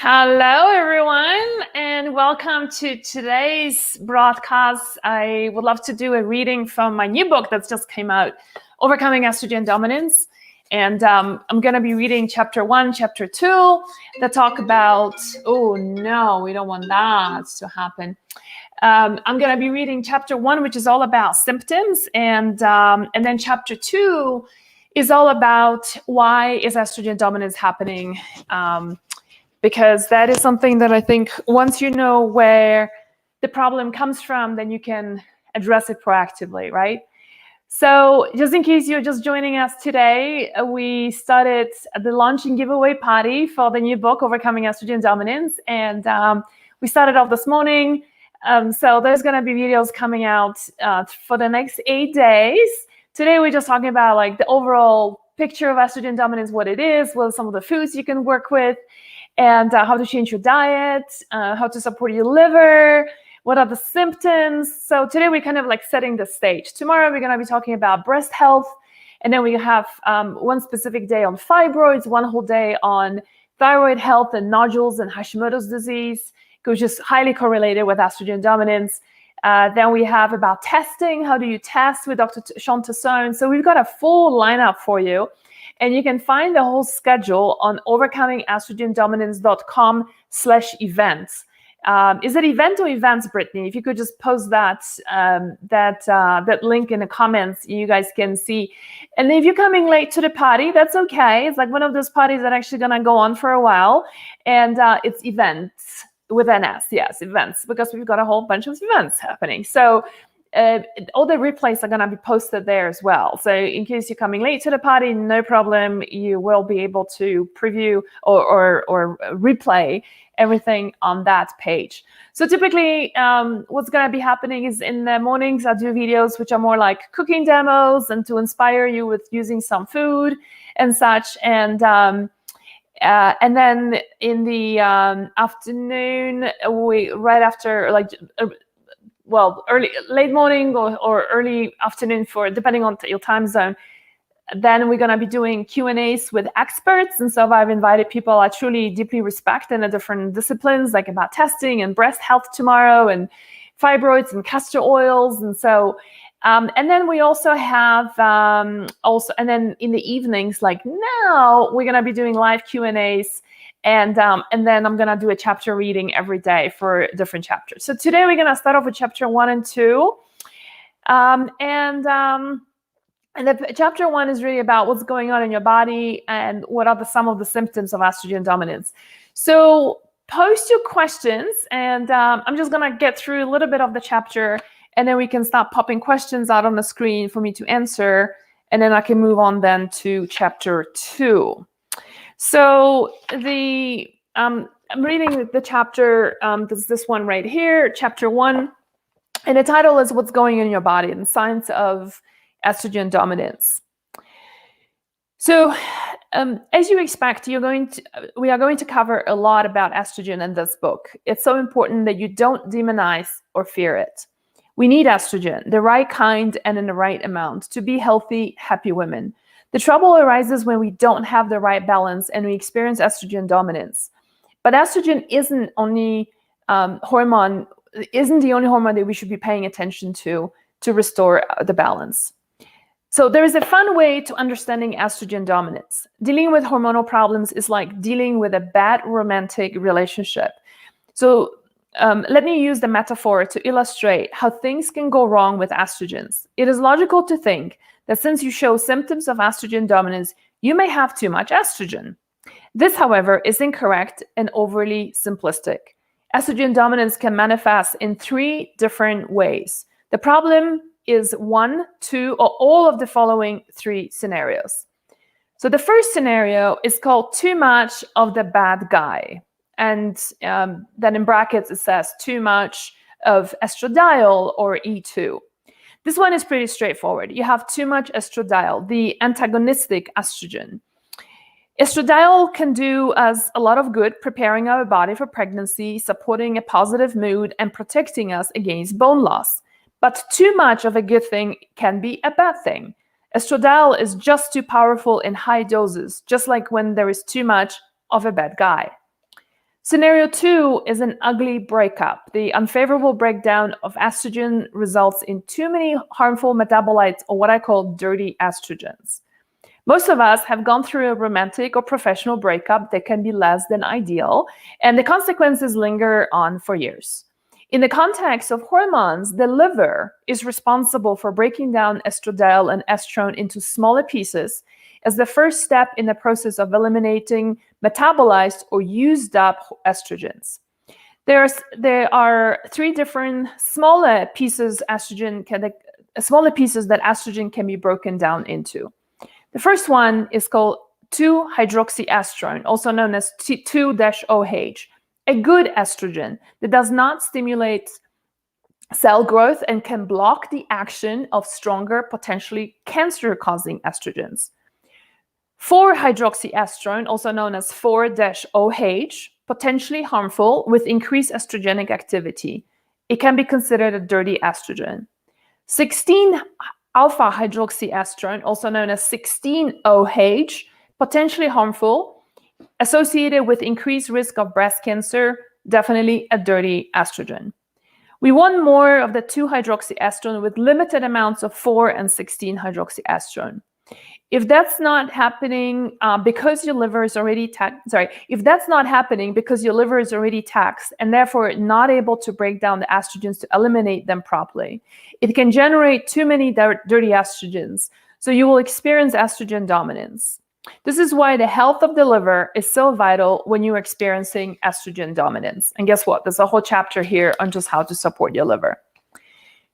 Hello, everyone, and welcome to today's broadcast. I would love to do a reading from my new book that's just came out, Overcoming Estrogen Dominance. And I'm going to be reading chapter 1, chapter 2 that talk about, oh no, we don't want that to happen. I'm going to be reading chapter 1, which is all about symptoms, and then chapter 2 is all about why is estrogen dominance happening. Because that is something that I think once you know where the problem comes from, then you can address it proactively, right? So just in case you're just joining us today, we started the launch and giveaway party for the new book, Overcoming Estrogen Dominance. And we started off this morning. So there's going to be videos coming out for the next 8 days. Today, we're just talking about like the overall picture of estrogen dominance, what it is, what are some of the foods you can work with, and how to change your diet, how to support your liver, what are the symptoms. So today we're kind of like setting the stage. Tomorrow we're going to be talking about breast health, and then we have one specific day on fibroids, one whole day on thyroid health and nodules and Hashimoto's disease, which is highly correlated with estrogen dominance. Then we have about testing. How do you test with Dr. Sean Tassone? So we've got a full lineup for you. And you can find the whole schedule on overcomingestrogendominance.com/events. Is it event or events, Brittany? If you could just post that link in the comments, you guys can see. And if you're coming late to the party, that's okay. It's like one of those parties that actually gonna go on for a while. And it's events with an S, yes, events, because we've got a whole bunch of events happening. So all the replays are going to be posted there as well. So in case you're coming late to the party, no problem. You will be able to preview or replay everything on that page. So typically what's going to be happening is in the mornings, I do videos which are more like cooking demos and to inspire you with using some food and such. And then in the afternoon, right after late morning or early afternoon depending on your time zone, then we're going to be doing Q&As with experts. And so I've invited people I truly deeply respect in the different disciplines, like about testing and breast health tomorrow and fibroids and castor oils. And so, and then we also have, and then in the evenings, like now, we're going to be doing live Q&As. And then I'm going to do a chapter reading every day for different chapters. So today we're going to start off with chapter 1 and 2. And the chapter 1 is really about what's going on in your body and what are some of the symptoms of estrogen dominance. So post your questions, and I'm just going to get through a little bit of the chapter, and then we can start popping questions out on the screen for me to answer. And then I can move on then to chapter 2. So I'm reading the chapter, this one right here, chapter 1, and the title is What's Going on in Your Body and Signs of Estrogen Dominance. So as you expect, we are going to cover a lot about estrogen in this book. It's so important that you don't demonize or fear it. We need estrogen, the right kind and in the right amount, to be healthy, happy women. The trouble arises when we don't have the right balance and we experience estrogen dominance. But estrogen isn't the only hormone that we should be paying attention to restore the balance. So there is a fun way to understanding estrogen dominance. Dealing with hormonal problems is like dealing with a bad romantic relationship. So let me use the metaphor to illustrate how things can go wrong with estrogens. It is logical to think that since you show symptoms of estrogen dominance, you may have too much estrogen. This, however, is incorrect and overly simplistic. Estrogen dominance can manifest in 3 different ways. The problem is 1, 2, or all of the following 3 scenarios. So the first scenario is called too much of the bad guy. And then in brackets, it says too much of estradiol or E2. This one is pretty straightforward. You have too much estradiol, the antagonistic estrogen. Estradiol can do us a lot of good, preparing our body for pregnancy, supporting a positive mood, and protecting us against bone loss. But too much of a good thing can be a bad thing. Estradiol is just too powerful in high doses, just like when there is too much of a bad guy. Scenario 2 is an ugly breakup. The unfavorable breakdown of estrogen results in too many harmful metabolites, or what I call dirty estrogens. Most of us have gone through a romantic or professional breakup that can be less than ideal, and the consequences linger on for years. In the context of hormones, the liver is responsible for breaking down estradiol and estrone into smaller pieces as the first step in the process of eliminating metabolized or used up estrogens. There are three different smaller pieces that estrogen can be broken down into. The first one is called 2-hydroxyestrone, also known as 2-OH, a good estrogen that does not stimulate cell growth and can block the action of stronger, potentially cancer-causing estrogens. 4-hydroxyestrone, also known as 4-OH, potentially harmful with increased estrogenic activity. It can be considered a dirty estrogen. 16-alpha-hydroxyestrone, also known as 16-OH, potentially harmful, associated with increased risk of breast cancer, definitely a dirty estrogen. We want more of the 2-hydroxyestrone with limited amounts of 4 and 16-hydroxyestrone. If that's not happening because your liver is already taxed and therefore not able to break down the estrogens to eliminate them properly, it can generate too many dirty estrogens. So you will experience estrogen dominance. This is why the health of the liver is so vital when you're experiencing estrogen dominance. And guess what? There's a whole chapter here on just how to support your liver.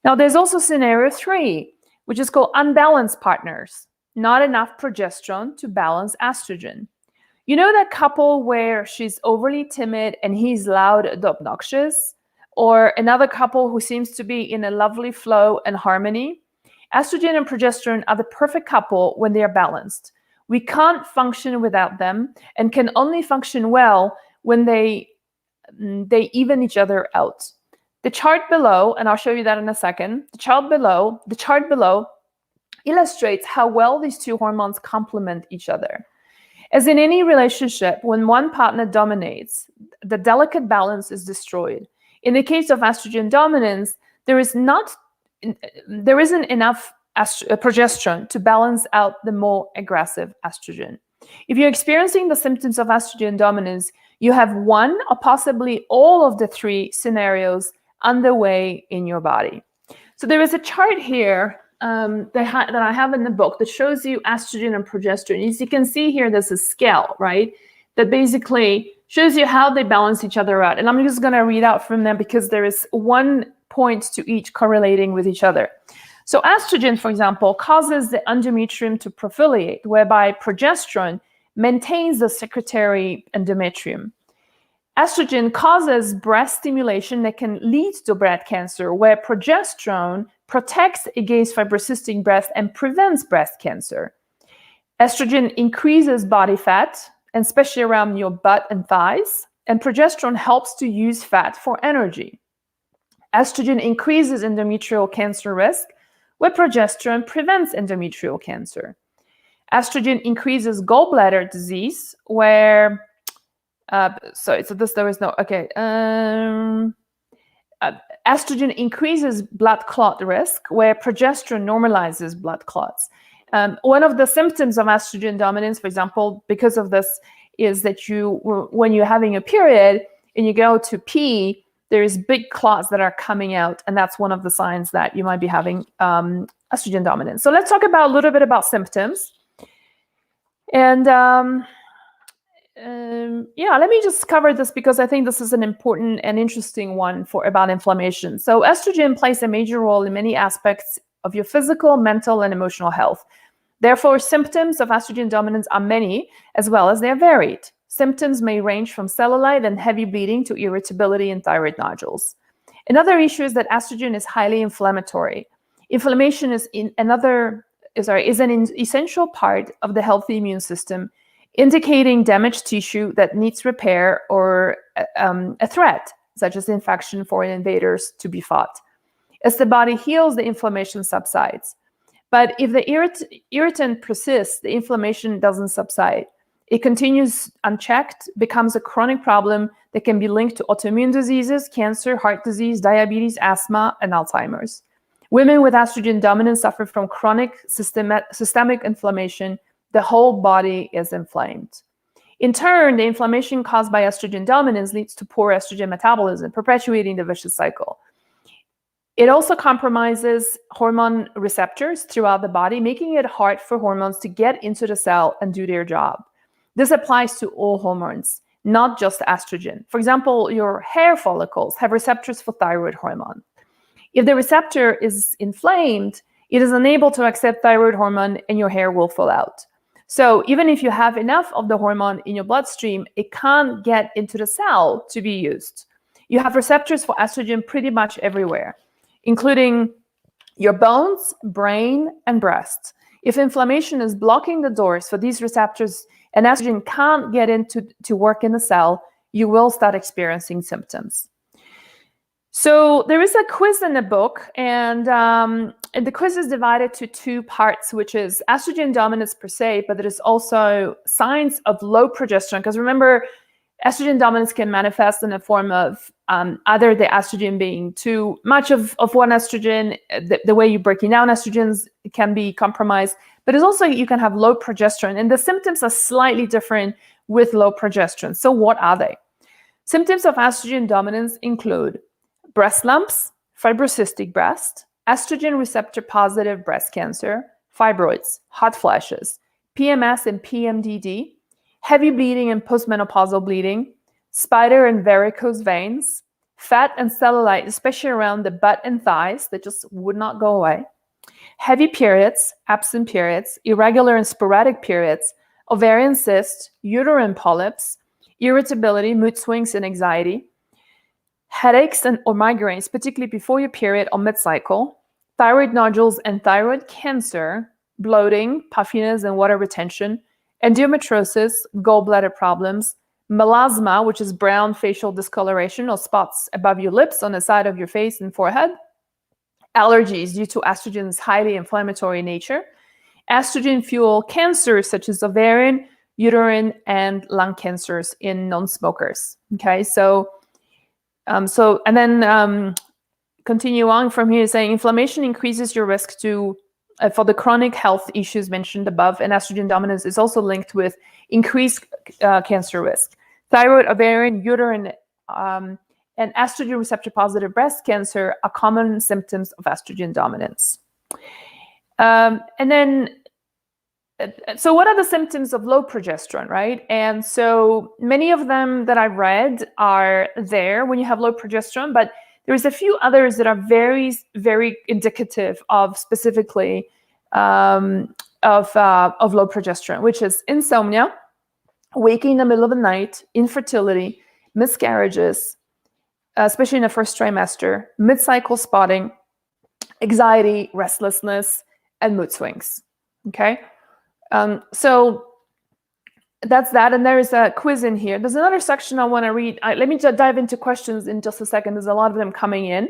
Now, there's also scenario 3, which is called unbalanced partners. Not enough progesterone to balance estrogen. You know that couple where she's overly timid and he's loud and obnoxious? Or another couple who seems to be in a lovely flow and harmony? Estrogen and progesterone are the perfect couple when they are balanced. We can't function without them and can only function well when they even each other out. The chart below, and I'll show you that in a second, the chart below illustrates how well these two hormones complement each other. As in any relationship, when one partner dominates, the delicate balance is destroyed. In the case of estrogen dominance, there isn't enough progesterone to balance out the more aggressive estrogen. If you're experiencing the symptoms of estrogen dominance, you have one or possibly all of the three scenarios underway in your body. So there is a chart here that I have in the book that shows you estrogen and progesterone. As you can see here, there's a scale, right? That basically shows you how they balance each other out. And I'm just going to read out from them because there is 1 point to each correlating with each other. So estrogen, for example, causes the endometrium to proliferate, whereby progesterone maintains the secretory endometrium. Estrogen causes breast stimulation that can lead to breast cancer, where progesterone protects against fibrocystic breast and prevents breast cancer. Estrogen increases body fat, and especially around your butt and thighs, and progesterone helps to use fat for energy. Estrogen increases endometrial cancer risk, where progesterone prevents endometrial cancer. Estrogen increases gallbladder disease, where estrogen increases blood clot risk, where progesterone normalizes blood clots. One of the symptoms of estrogen dominance, for example, because of this, is that when you're having a period and you go to pee, there's big clots that are coming out, and that's one of the signs that you might be having estrogen dominance. So let's talk a little bit about symptoms. And let me just cover this because I think this is an important and interesting one about inflammation. So estrogen plays a major role in many aspects of your physical, mental, and emotional health. Therefore, symptoms of estrogen dominance are many, as well as they're varied. Symptoms may range from cellulite and heavy bleeding to irritability and thyroid nodules. Another issue is that estrogen is highly inflammatory. Inflammation is an essential part of the healthy immune system, indicating damaged tissue that needs repair or a threat, such as infection, foreign invaders, to be fought. As the body heals, the inflammation subsides. But if the irritant persists, the inflammation doesn't subside. It continues unchecked, becomes a chronic problem that can be linked to autoimmune diseases, cancer, heart disease, diabetes, asthma, and Alzheimer's. Women with estrogen dominance suffer from chronic systemic inflammation. The whole body is inflamed. In turn, the inflammation caused by estrogen dominance leads to poor estrogen metabolism, perpetuating the vicious cycle. It also compromises hormone receptors throughout the body, making it hard for hormones to get into the cell and do their job. This applies to all hormones, not just estrogen. For example, your hair follicles have receptors for thyroid hormone. If the receptor is inflamed, it is unable to accept thyroid hormone and your hair will fall out. So even if you have enough of the hormone in your bloodstream, it can't get into the cell to be used. You have receptors for estrogen pretty much everywhere, including your bones, brain, and breast. If inflammation is blocking the doors for these receptors and estrogen can't get into work in the cell, you will start experiencing symptoms. So there is a quiz in the book, and the quiz is divided to two parts, which is estrogen dominance per se, but there is also signs of low progesterone. Because remember, estrogen dominance can manifest in the form of either the estrogen being too much of one estrogen, the way you're breaking down estrogens can be compromised, but it's also you can have low progesterone, and the symptoms are slightly different with low progesterone. So what are they? Symptoms of estrogen dominance include breast lumps, fibrocystic breast, estrogen receptor positive breast cancer, fibroids, hot flashes, PMS and PMDD, heavy bleeding and postmenopausal bleeding, spider and varicose veins, fat and cellulite, especially around the butt and thighs that just would not go away, heavy periods, absent periods, irregular and sporadic periods, ovarian cysts, uterine polyps, irritability, mood swings, and anxiety, headaches or migraines, particularly before your period or mid-cycle, thyroid nodules and thyroid cancer, bloating, puffiness and water retention, endometriosis, gallbladder problems, melasma, which is brown facial discoloration or spots above your lips on the side of your face and forehead, allergies due to estrogen's highly inflammatory nature, estrogen fuel cancers such as ovarian, uterine, and lung cancers in non-smokers. Okay, and then continue on from here, saying inflammation increases your risk for the chronic health issues mentioned above, and estrogen dominance is also linked with increased cancer risk. Thyroid, ovarian, uterine, and estrogen receptor positive breast cancer are common symptoms of estrogen dominance. So what are the symptoms of low progesterone, right? And so many of them that I've read are there when you have low progesterone, but there's a few others that are very, very indicative of specifically of low progesterone, which is insomnia, waking in the middle of the night, infertility, miscarriages, especially in the first trimester, mid-cycle spotting, anxiety, restlessness, and mood swings. Okay. So that's that. And there is a quiz in here. There's another section I want to read. Let me just dive into questions in just a second. There's a lot of them coming in.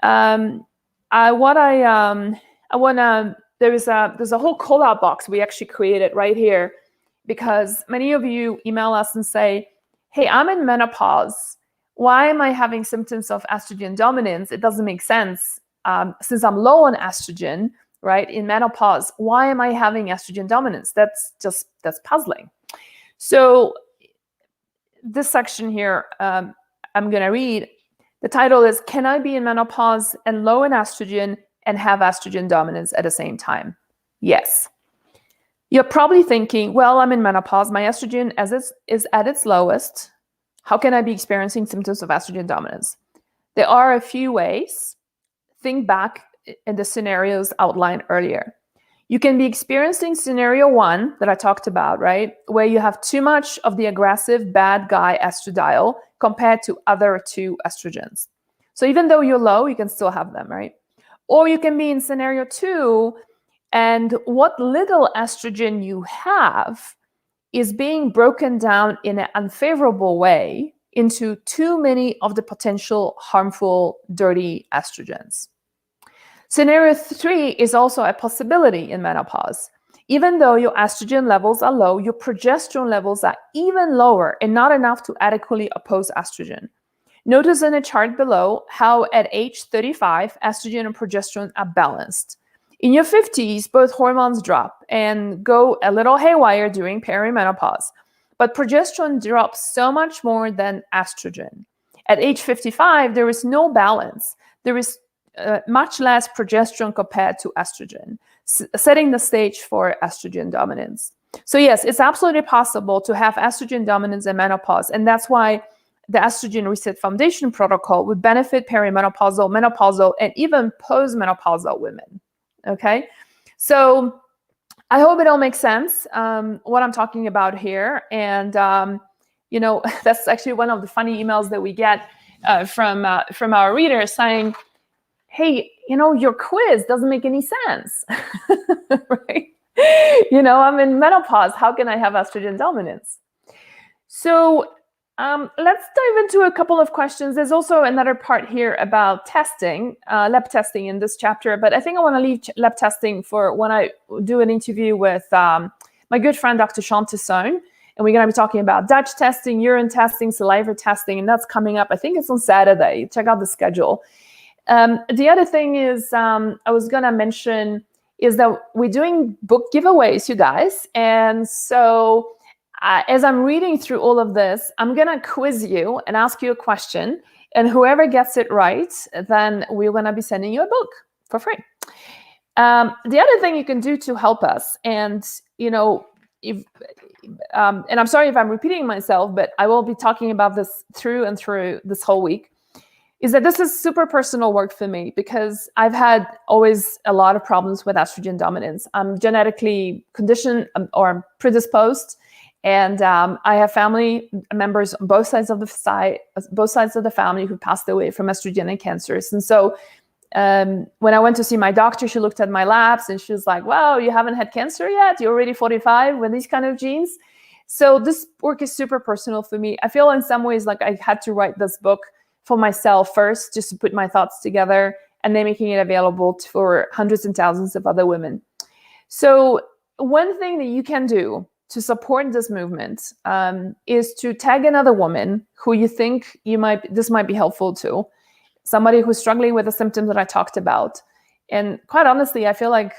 There's a whole call-out box we actually created right here because many of you email us and say, hey, I'm in menopause. Why am I having symptoms of estrogen dominance? It doesn't make sense. Since I'm low on estrogen, right, in menopause, why am I having estrogen dominance? That's puzzling. So this section here, I'm going to read. The title is, Can I be in menopause and low in estrogen and have estrogen dominance at the same time? Yes. You're probably thinking, well, I'm in menopause. My estrogen is at its lowest. How can I be experiencing symptoms of estrogen dominance? There are a few ways. Think back in the scenarios outlined earlier. You can be experiencing scenario 1 that I talked about, right? Where you have too much of the aggressive bad guy estradiol compared to other 2 estrogens. So even though you're low, you can still have them, right? Or you can be in scenario 2, and what little estrogen you have is being broken down in an unfavorable way into too many of the potential harmful, dirty estrogens. Scenario 3 is also a possibility in menopause. Even though your estrogen levels are low, your progesterone levels are even lower and not enough to adequately oppose estrogen. Notice in the chart below how at age 35, estrogen and progesterone are balanced. In your 50s, both hormones drop and go a little haywire during perimenopause. But progesterone drops so much more than estrogen. At age 55, there is no balance. There is much less progesterone compared to estrogen, setting the stage for estrogen dominance. So yes, it's absolutely possible to have estrogen dominance in menopause, and that's why the Estrogen Reset Foundation protocol would benefit perimenopausal, menopausal, and even postmenopausal women. Okay, so I hope it all makes sense, what I'm talking about here. And, that's actually one of the funny emails that we get from our readers saying, hey, your quiz doesn't make any sense, right? I'm in menopause. How can I have estrogen dominance? So let's dive into a couple of questions. There's also another part here about testing, lab testing in this chapter, but I think I want to leave lab testing for when I do an interview with my good friend, Dr. Sean Tassone, and we're going to be talking about Dutch testing, urine testing, saliva testing, and that's coming up. I think it's on Saturday. Check out the schedule. The other thing is I was going to mention is that we're doing book giveaways, you guys, and so as I'm reading through all of this, I'm going to quiz you and ask you a question. And whoever gets it right, then we're going to be sending you a book for free. The other thing you can do to help us, and, and I'm sorry if I'm repeating myself, but I will be talking about this through and through this whole week, is that this is super personal work for me because I've had always a lot of problems with estrogen dominance. I'm genetically conditioned or predisposed. And I have family members on both sides of the family who passed away from estrogenic cancers. And so when I went to see my doctor, she looked at my labs and she was like, wow, you haven't had cancer yet? You're already 45 with these kind of genes? So this work is super personal for me. I feel in some ways like I had to write this book for myself first, just to put my thoughts together, and then making it available for hundreds and thousands of other women. So one thing that you can do to support this movement is to tag another woman who you think this might be helpful to, somebody who's struggling with the symptoms that I talked about. And quite honestly, I feel like,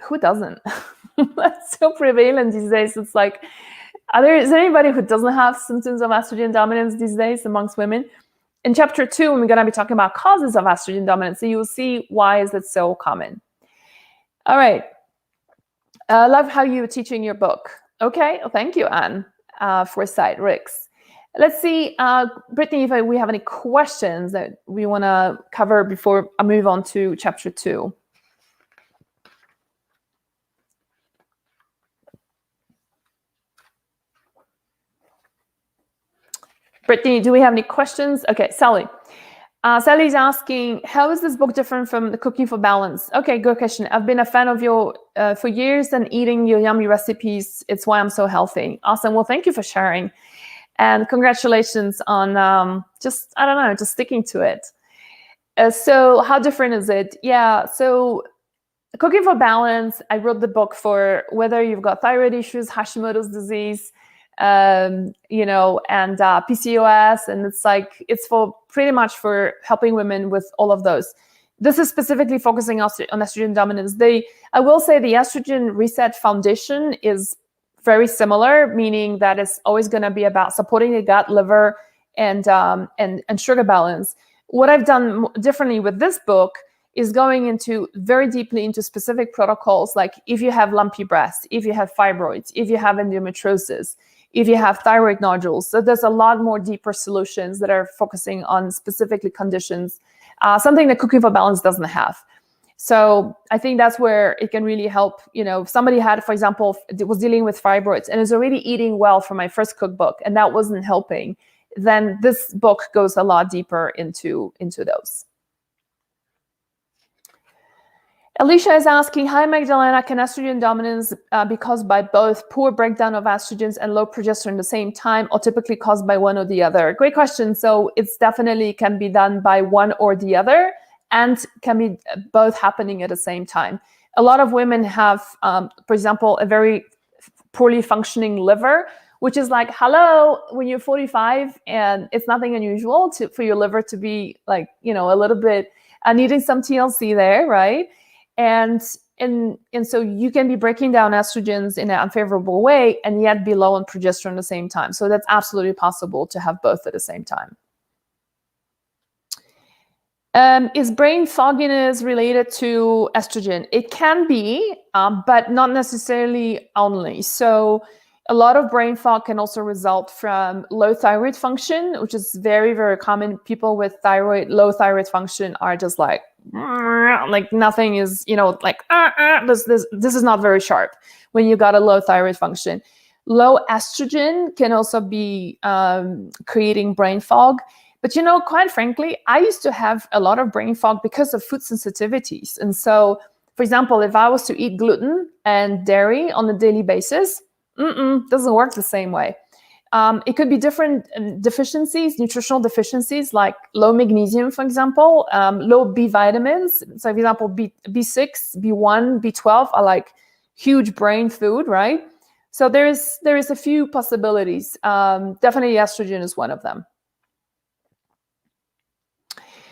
who doesn't? That's so prevalent these days. It's like, is there anybody who doesn't have symptoms of estrogen dominance these days amongst women? In chapter 2, we're going to be talking about causes of estrogen dominance, so you'll see why is it so common. All right. I love how you're teaching your book. Okay, well, thank you, Anne, Foresight, Ricks. Let's see, Brittany, if we have any questions that we want to cover before I move on to chapter 2. Brittany, do we have any questions? Okay, Sally. Sally's asking, how is this book different from the Cooking for Balance? Okay, good question. I've been a fan of your for years and eating your yummy recipes. It's why I'm so healthy. Awesome. Well, thank you for sharing. And congratulations on just sticking to it. So how different is it? Yeah, so Cooking for Balance, I wrote the book for whether you've got thyroid issues, Hashimoto's disease, and PCOS, and it's for pretty much for helping women with all of those. This is specifically focusing on estrogen dominance. I will say the Estrogen Reset Foundation is very similar, meaning that it's always going to be about supporting the gut, liver, and sugar balance. What I've done differently with this book is going very deeply into specific protocols, like if you have lumpy breast, if you have fibroids, if you have endometriosis, if you have thyroid nodules. So there's a lot more deeper solutions that are focusing on specifically conditions, something that Cooking for Balance doesn't have. So I think that's where it can really help. If somebody had, for example, was dealing with fibroids and is already eating well for my first cookbook, and that wasn't helping, then this book goes a lot deeper into those. Alicia is asking, hi Magdalena, can estrogen dominance be caused by both poor breakdown of estrogens and low progesterone at the same time, or typically caused by one or the other? Great question. So it's definitely can be done by one or the other, and can be both happening at the same time. a lot of women have, for example, a very poorly functioning liver, which is like, hello, when you're 45, and it's nothing unusual for your liver to be like, a little bit needing some TLC there, right? And so you can be breaking down estrogens in an unfavorable way and yet be low on progesterone at the same time. So that's absolutely possible to have both at the same time. Is brain fogginess related to estrogen? It can be, but not necessarily only. So a lot of brain fog can also result from low thyroid function, which is very, very common. People with low thyroid function are just like nothing is, this is not very sharp when you got a low thyroid function. Low estrogen can also be creating brain fog. But, quite frankly, I used to have a lot of brain fog because of food sensitivities. And so, for example, if I was to eat gluten and dairy on a daily basis, doesn't work the same way. It could be different deficiencies, nutritional deficiencies, like low magnesium, for example, low B vitamins. So, for example, B6, B1, B12 are like huge brain food, right? So there is a few possibilities. Definitely estrogen is one of them.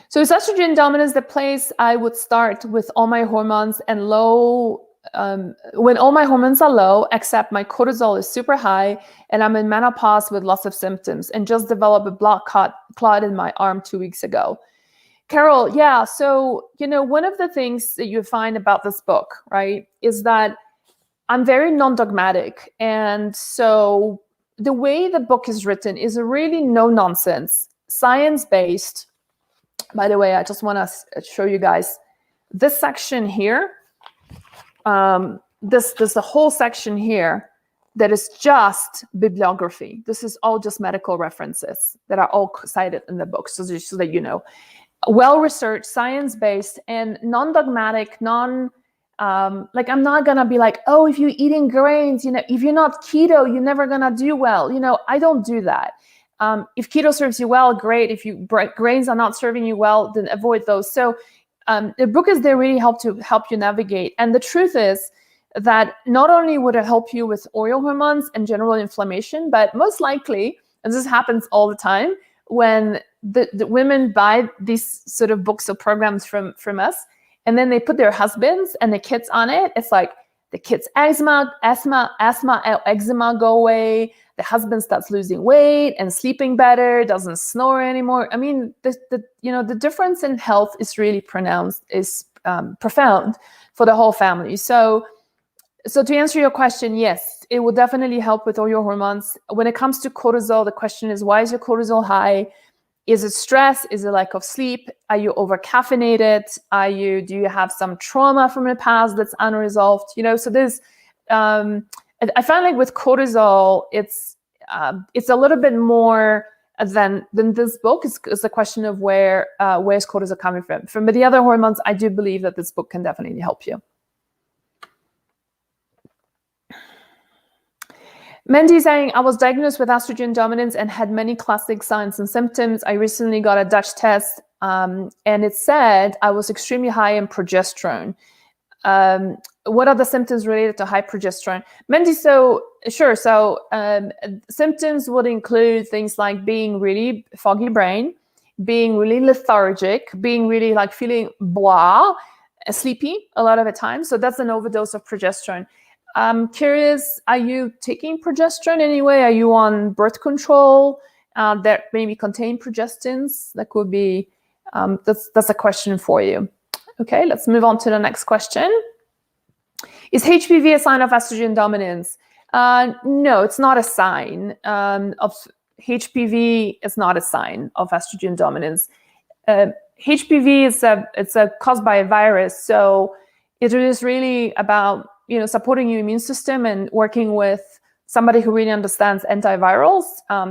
So it's estrogen dominance the place I would start with all my hormones and low, when all my hormones are low, except my cortisol is super high and I'm in menopause with lots of symptoms and just developed a blood clot in my arm 2 weeks ago. Carol, yeah, so, one of the things that you find about this book, right, is that I'm very non-dogmatic. And so the way the book is written is a really no-nonsense, science-based. By the way, I just want to show you guys this section here. There's a whole section here that is just bibliography. This is all just medical references that are all cited in the book. So just so that you know, well-researched, science-based, and non-dogmatic, I'm not gonna be like, oh, if you're eating grains, if you're not keto, you're never gonna do well. I don't do that. If keto serves you well, great. If grains are not serving you well, then avoid those. So the book is there really to help you navigate. And the truth is that not only would it help you with oil hormones and general inflammation, but most likely, and this happens all the time, when the women buy these sort of books or programs from us, and then they put their husbands and the kids on it, it's like the kids' eczema, eczema go away. The husband starts losing weight and sleeping better, doesn't snore anymore. I mean, the difference in health is really profound for the whole family. So to answer your question, yes, it will definitely help with all your hormones. When it comes to cortisol, the question is, why is your cortisol high? Is it stress? Is it lack of sleep? Are you over caffeinated? Do you have some trauma from the past that's unresolved? So there's, I find like with cortisol, it's a little bit more than this book. It's a question of where's cortisol coming from. From the other hormones, I do believe that this book can definitely help you. Mandy saying, I was diagnosed with estrogen dominance and had many classic signs and symptoms. I recently got a Dutch test and it said I was extremely high in progesterone. What are the symptoms related to high progesterone? Mandy, so sure. So symptoms would include things like being really foggy brain, being really lethargic, being really like feeling blah, sleepy a lot of the time. So that's an overdose of progesterone. I'm curious, are you taking progesterone anyway? Are you on birth control that maybe contain progestins? That could be, that's a question for you. Okay, let's move on to the next question. Is HPV a sign of estrogen dominance? No, it's not a sign of HPV. It's not a sign of estrogen dominance. HPV is caused by a virus, so it is really about supporting your immune system and working with somebody who really understands antivirals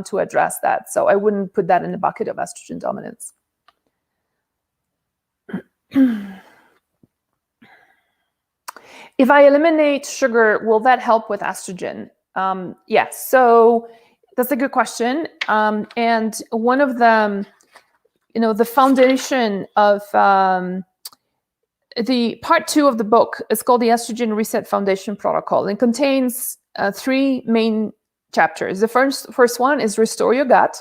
to address that. So I wouldn't put that in the bucket of estrogen dominance. If I eliminate sugar, will that help with estrogen? Yes. So that's a good question. And one of the, the foundation of the part 2 of the book is called the Estrogen Reset Foundation Protocol and contains 3 main chapters. The first one is restore your gut.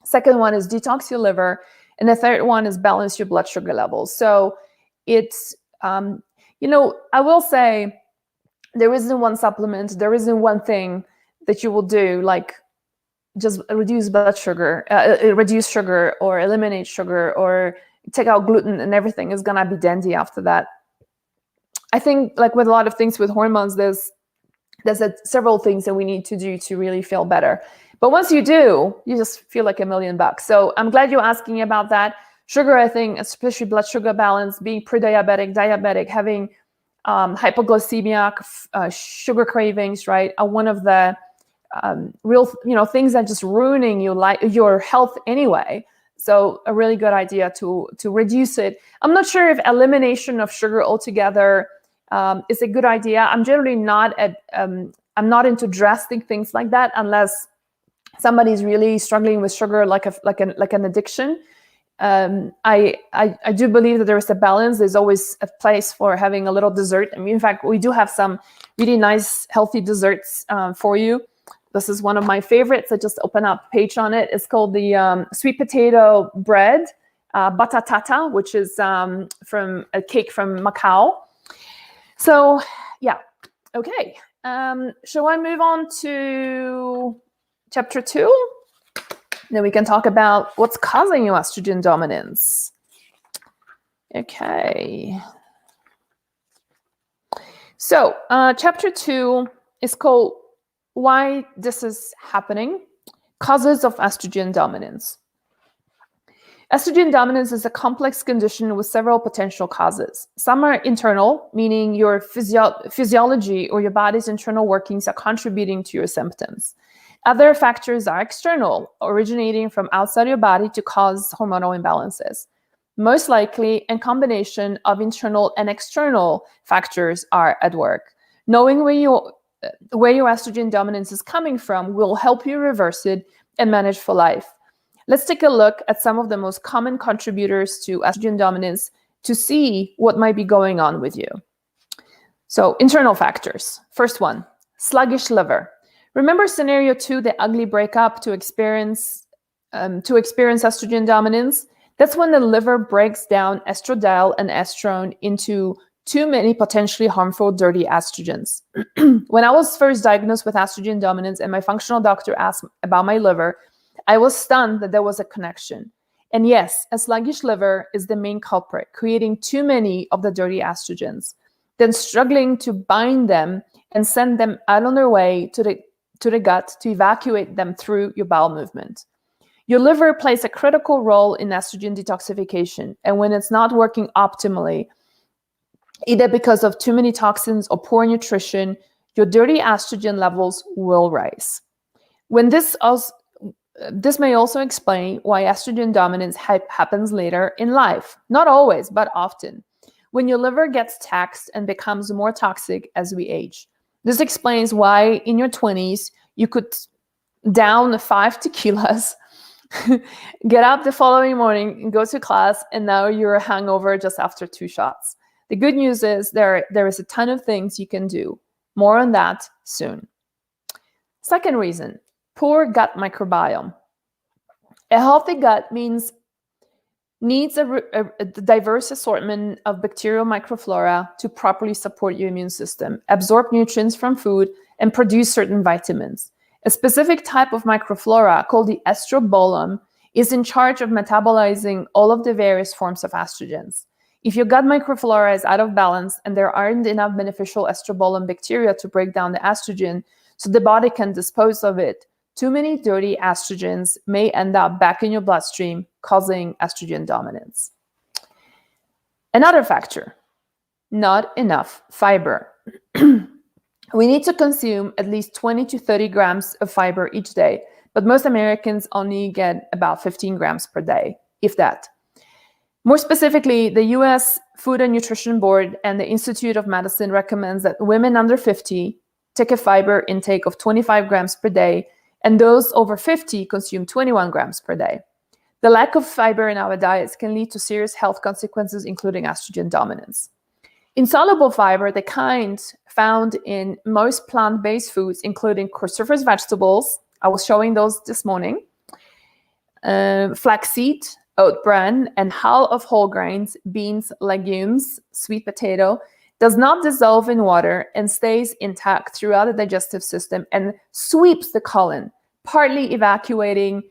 Second one is detox your liver. And the third one is balance your blood sugar levels. So it's, I will say there isn't one supplement, there isn't one thing that you will do, like just reduce blood sugar, reduce sugar or eliminate sugar or take out gluten and everything is gonna be dandy after that. I think like with a lot of things with hormones, there's several things that we need to do to really feel better. But once you do, you just feel like $1,000,000. So I'm glad you're asking about that. Sugar, I think, especially blood sugar balance, being pre-diabetic, diabetic, having hypoglycemia, sugar cravings, right, are one of the real, things that just ruining your health anyway. So a really good idea to reduce it. I'm not sure if elimination of sugar altogether is a good idea. I'm generally not I'm not into drastic things like that unless somebody's really struggling with sugar like an addiction. I do believe that there is a balance. There's always a place for having a little dessert. I mean, in fact, we do have some really nice, healthy desserts for you. This is one of my favorites. I just opened up a page on it. It's called the sweet potato bread, batatata, which is from a cake from Macau. So, yeah. Okay. Shall I move on to chapter 2? Then we can talk about what's causing your estrogen dominance. Okay. So chapter 2 is called Why This Is Happening, Causes of Estrogen Dominance. Estrogen dominance is a complex condition with several potential causes. Some are internal, meaning your physiology or your body's internal workings are contributing to your symptoms. Other factors are external, originating from outside your body to cause hormonal imbalances. Most likely, a combination of internal and external factors are at work. Knowing where your estrogen dominance is coming from will help you reverse it and manage for life. Let's take a look at some of the most common contributors to estrogen dominance to see what might be going on with you. So, internal factors. First one, sluggish liver. Remember scenario 2, the ugly breakup to experience estrogen dominance? That's when the liver breaks down estradiol and estrone into too many potentially harmful dirty estrogens. When I was first diagnosed with estrogen dominance and my functional doctor asked about my liver, I was stunned that there was a connection. And yes, a sluggish liver is the main culprit, creating too many of the dirty estrogens, then struggling to bind them and send them out on their way to the gut to evacuate them through your bowel movement. Your liver plays a critical role in estrogen detoxification, and when it's not working optimally, either because of too many toxins or poor nutrition, your dirty estrogen levels will rise. This may also explain why estrogen dominance happens later in life. Not always, but often. When your liver gets taxed and becomes more toxic as we age. This explains why in your 20s, you could down 5 tequilas, get up the following morning and go to class, and now you're a hangover just after 2 shots. The good news is there is a ton of things you can do. More on that soon. Second reason, poor gut microbiome. A healthy gut needs a diverse assortment of bacterial microflora to properly support your immune system, absorb nutrients from food, and produce certain vitamins. A specific type of microflora called the estrobolome is in charge of metabolizing all of the various forms of estrogens. If your gut microflora is out of balance and there aren't enough beneficial estrobolome bacteria to break down the estrogen so the body can dispose of it, too many dirty estrogens may end up back in your bloodstream, causing estrogen dominance. Another factor, not enough fiber. We need to consume at least 20 to 30 grams of fiber each day, but most Americans only get about 15 grams per day, if that. More specifically, the U.S. Food and Nutrition Board and the Institute of Medicine recommends that women under 50 take a fiber intake of 25 grams per day, and those over 50 consume 21 grams per day. The lack of fiber in our diets can lead to serious health consequences, including estrogen dominance. Insoluble fiber, the kind found in most plant-based foods, including cruciferous vegetables, I was showing those this morning, flaxseed, oat bran, and hull of whole grains, beans, legumes, sweet potato, does not dissolve in water and stays intact throughout the digestive system and sweeps the colon, partly evacuating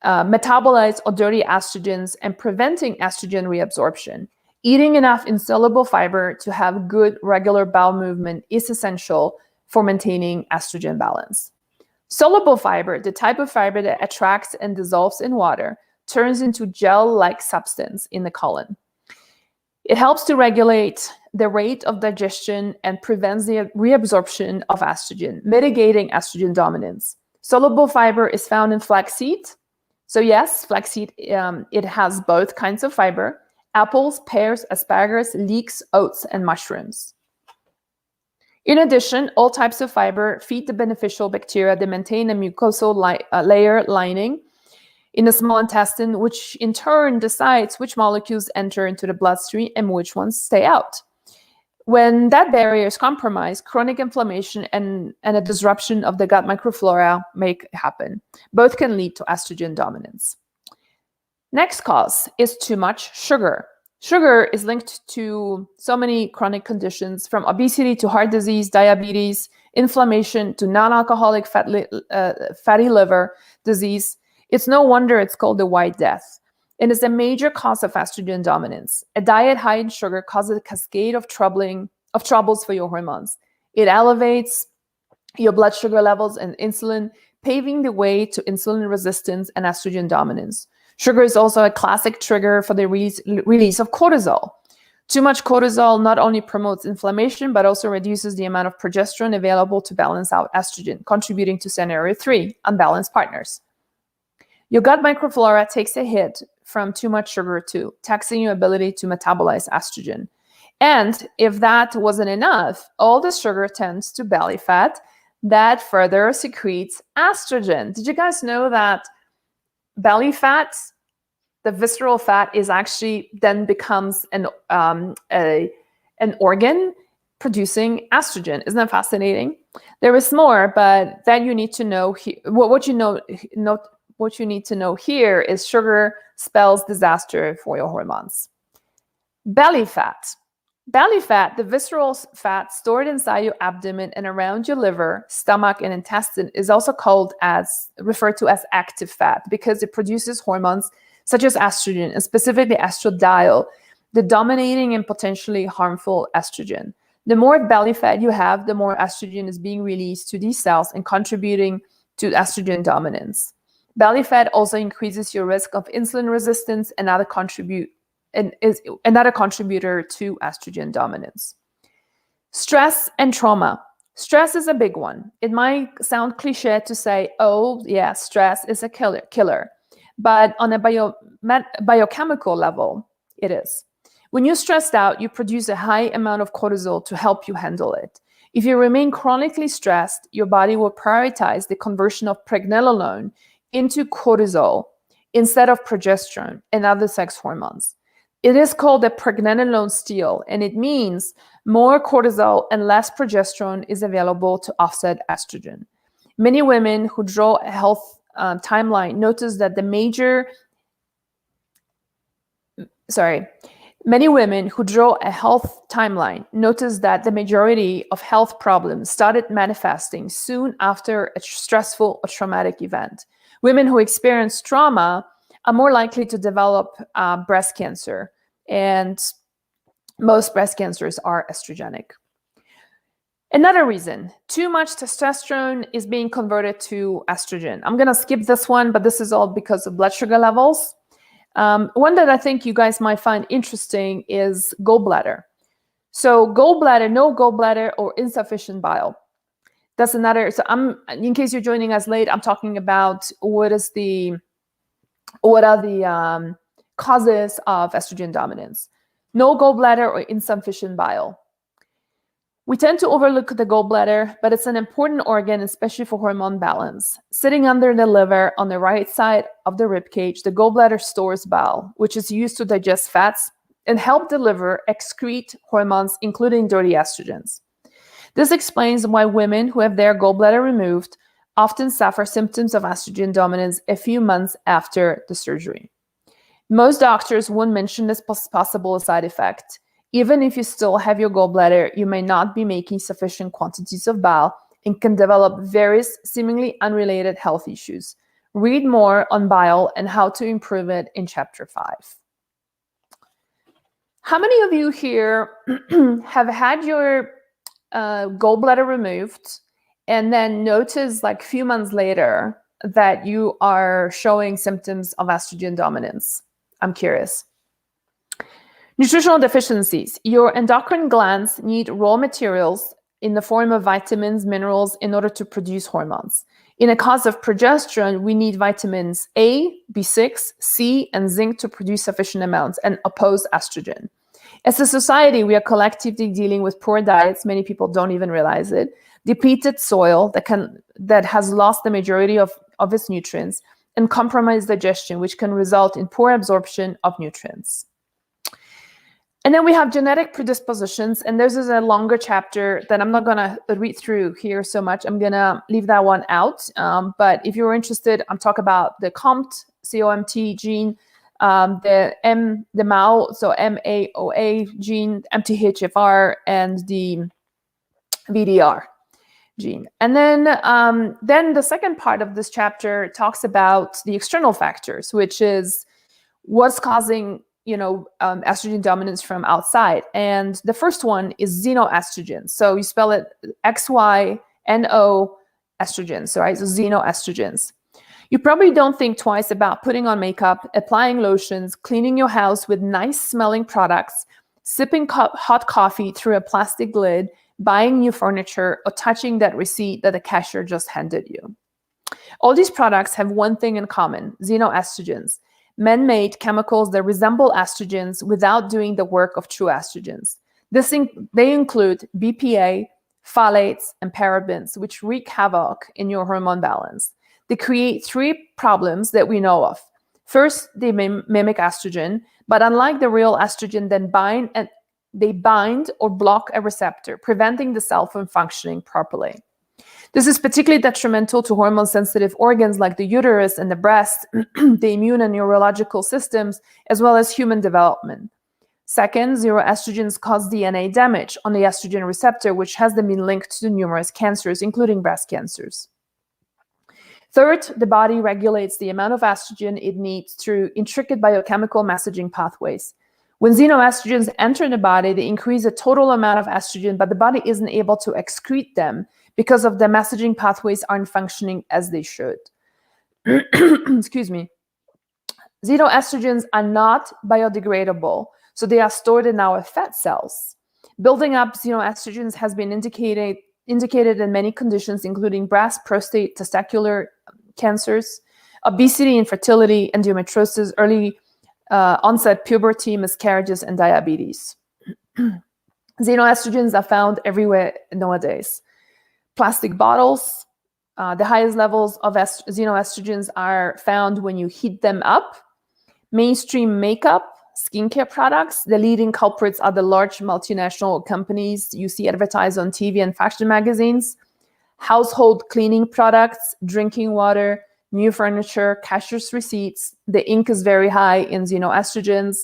metabolites or dirty estrogens and preventing estrogen reabsorption. Eating enough insoluble fiber to have good regular bowel movement is essential for maintaining estrogen balance. Soluble fiber, the type of fiber that attracts and dissolves in water, turns into gel-like substance in the colon. It helps to regulate the rate of digestion and prevents the reabsorption of estrogen, mitigating estrogen dominance. Soluble fiber is found in flaxseed. So yes, flaxseed, it has both kinds of fiber: apples, pears, asparagus, leeks, oats, and mushrooms. In addition, all types of fiber feed the beneficial bacteria that maintain a mucosal layer lining in the small intestine, which in turn decides which molecules enter into the bloodstream and which ones stay out. When that barrier is compromised, chronic inflammation and a disruption of the gut microflora may happen. Both can lead to estrogen dominance. Next cause is too much sugar. Sugar is linked to so many chronic conditions, from obesity to heart disease, diabetes, inflammation to non-alcoholic fatty liver disease. It's no wonder it's called the white death. It is a major cause of estrogen dominance. A diet high in sugar causes a cascade of troubles for your hormones. It elevates your blood sugar levels and insulin, paving the way to insulin resistance and estrogen dominance. Sugar is also a classic trigger for the release of cortisol. Too much cortisol not only promotes inflammation, but also reduces the amount of progesterone available to balance out estrogen, contributing to scenario 3, unbalanced partners. Your gut microflora takes a hit from too much sugar too, taxing your ability to metabolize estrogen. And if that wasn't enough, all the sugar tends to belly fat that further secretes estrogen. Did you guys know that belly fat, the visceral fat, is actually then becomes an organ producing estrogen? Isn't that fascinating? There is more, but that you need to know. What you need to know here is sugar spells disaster for your hormones. Belly fat. Belly fat, the visceral fat stored inside your abdomen and around your liver, stomach, and intestine, is also referred to as active fat because it produces hormones such as estrogen, and specifically estradiol, the dominating and potentially harmful estrogen. The more belly fat you have, the more estrogen is being released to these cells and contributing to estrogen dominance. Belly fat also increases your risk of insulin resistance, and is another contributor to estrogen dominance. Stress and trauma. Stress is a big one. It might sound cliche to say, oh yeah, stress is a killer. But on a biochemical level, it is. When you're stressed out, you produce a high amount of cortisol to help you handle it. If you remain chronically stressed, your body will prioritize the conversion of pregnenolone into cortisol instead of progesterone and other sex hormones. It is called a pregnenolone steal, and it means more cortisol and less progesterone is available to offset estrogen. Many women who draw a health timeline notice that the majority of health problems started manifesting soon after a stressful or traumatic event. Women who experience trauma are more likely to develop breast cancer, and most breast cancers are estrogenic. Another reason, too much testosterone is being converted to estrogen. I'm going to skip this one, but this is all because of blood sugar levels. One that I think you guys might find interesting is gallbladder. So gallbladder, no gallbladder, or insufficient bile. That's another. So in case you're joining us late, I'm talking about what are the causes of estrogen dominance. No gallbladder or insufficient bile. We tend to overlook the gallbladder, but it's an important organ, especially for hormone balance. Sitting under the liver on the right side of the rib cage, the gallbladder stores bile, which is used to digest fats and help the liver excrete hormones, including dirty estrogens. This explains why women who have their gallbladder removed often suffer symptoms of estrogen dominance a few months after the surgery. Most doctors won't mention this possible side effect. Even if you still have your gallbladder, you may not be making sufficient quantities of bile and can develop various seemingly unrelated health issues. Read more on bile and how to improve it in Chapter 5. How many of you here have had your gallbladder removed and then notice like a few months later that you are showing symptoms of estrogen dominance? I'm curious. Nutritional deficiencies. Your endocrine glands need raw materials in the form of vitamins, minerals in order to produce hormones. In a case of progesterone, we need vitamins A, B6, C, and zinc to produce sufficient amounts and oppose estrogen. As a society, we are collectively dealing with poor diets. Many people don't even realize it. Depleted soil that has lost the majority of its nutrients, and compromised digestion, which can result in poor absorption of nutrients. And then we have genetic predispositions, and this is a longer chapter that I'm not going to read through here so much. I'm going to leave that one out. But if you're interested, I'm talking about the COMT gene, the MAO, so MAOA gene, MTHFR, and the VDR gene. And then the second part of this chapter talks about the external factors, which is what's causing estrogen dominance from outside. And the first one is xenoestrogens. So you spell it XYNO estrogens, right? So xenoestrogens. You probably don't think twice about putting on makeup, applying lotions, cleaning your house with nice smelling products, sipping hot coffee through a plastic lid, buying new furniture, or touching that receipt that the cashier just handed you. All these products have one thing in common: xenoestrogens. Man-made chemicals that resemble estrogens without doing the work of true estrogens. They include BPA, phthalates, and parabens, which wreak havoc in your hormone balance. They create three problems that we know of. First, they mimic estrogen, but unlike the real estrogen, they bind or block a receptor, preventing the cell from functioning properly. This is particularly detrimental to hormone-sensitive organs like the uterus and the breast, the immune and neurological systems, as well as human development. Second, xenoestrogens cause DNA damage on the estrogen receptor, which has been linked to numerous cancers, including breast cancers. Third, the body regulates the amount of estrogen it needs through intricate biochemical messaging pathways. When xenoestrogens enter the body, they increase the total amount of estrogen, but the body isn't able to excrete them because of the messaging pathways aren't functioning as they should. Excuse me. Xenoestrogens are not biodegradable, so they are stored in our fat cells. Building up xenoestrogens has been indicated in many conditions, including breast, prostate, testicular cancers, obesity, infertility, endometriosis, early onset puberty, miscarriages, and diabetes. Xenoestrogens are found everywhere nowadays. Plastic bottles, the highest levels of xenoestrogens are found when you heat them up. Mainstream makeup, skincare products, the leading culprits are the large multinational companies you see advertised on TV and fashion magazines. Household cleaning products, drinking water, new furniture, cashier's receipts. The ink is very high in xenoestrogens.